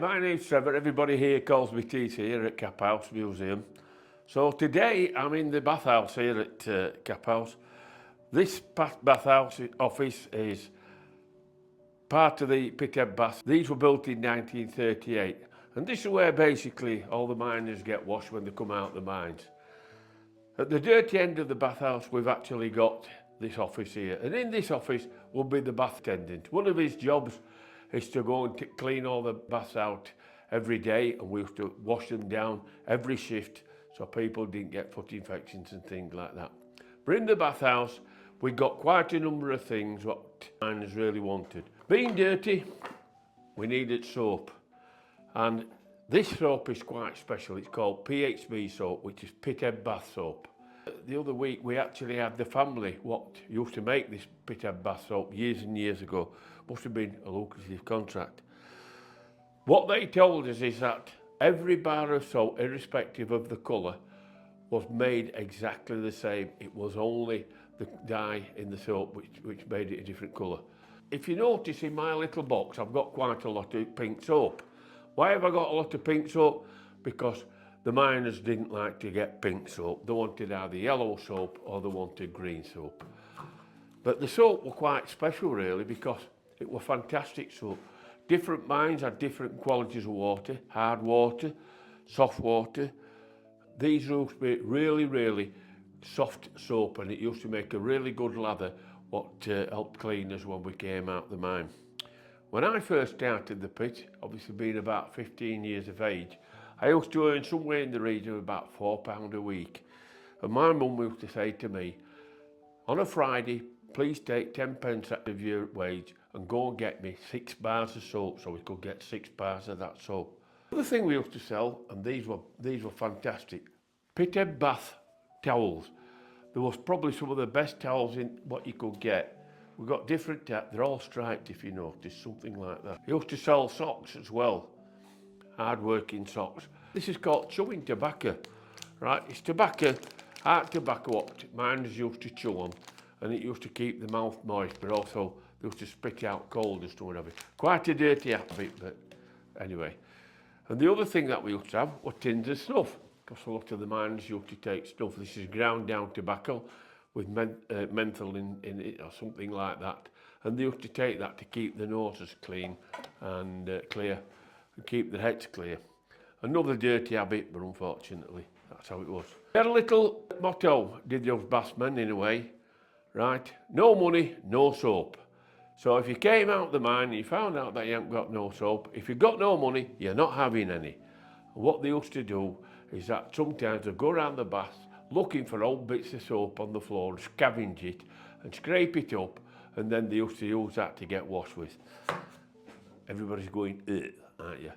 My name's Trevor, everybody here calls me TT here at Cap House Museum. So today I'm in the bathhouse here at Cap House. This bathhouse office is part of the Pithead Bath. These were built in 1938 and this is where basically all the miners get washed when they come out of the mines. At the dirty end of the bathhouse we've actually got this office here, and in this office will be the bath attendant. One of his jobs is to go and clean all the baths out every day, and we have to wash them down every shift so people didn't get foot infections and things like that. But in the bathhouse we got quite a number of things what miners really wanted. Being dirty, we needed soap, and this soap is quite special. It's called PHB soap, which is Pithead Bath Soap. The other week we actually had the family what used to make this Pithead Bath Soap years and years ago. Must have been a lucrative contract. What they told us is that every bar of soap, irrespective of the colour, was made exactly the same. It was only the dye in the soap which made it a different colour. If you notice in my little box I've got quite a lot of pink soap. Why have I got a lot of pink soap? Because the miners didn't like to get pink soap. They wanted either yellow soap or they wanted green soap. But the soap were quite special really, because it were fantastic soap. Different mines had different qualities of water, hard water, soft water. These used to be really soft soap, and it used to make a really good lather what helped clean us when we came out the mine. When I first started the pit, obviously being about 15 years of age, I used to earn somewhere in the region of about £4 a week. And my mum used to say to me, on a Friday, please take 10 pence out of your wage and go and get me 6 bars of soap, so we could get 6 bars of that soap. The other thing we used to sell, and these were fantastic, Pithead Bath towels. There was probably some of the best towels in what you could get. We've got different they're all striped if you notice, something like that. We used to sell socks as well, hard-working socks. This is called chewing tobacco, right? It's tobacco, hard tobacco what miners used to chew on, and it used to keep the mouth moist, but also they used to spit out coal dust or whatever. Quite a dirty habit, but anyway. And the other thing that we used to have were tins of snuff, because a lot of the miners used to take snuff. This is ground down tobacco with menthol in it or something like that, and they used to take that to keep the noses clean and clear, and keep the heads clear. Another dirty habit, but unfortunately that's how it was. We had a little motto, did those bathsmen in a way, right? No money, no soap. So if you came out the mine and you found out that you haven't got no soap, if you've got no money, you're not having any. And what they used to do is that sometimes they'd go around the bath looking for old bits of soap on the floor and scavenge it and scrape it up, and then they used to use that to get washed with. Everybody's going, ugh, aren't you?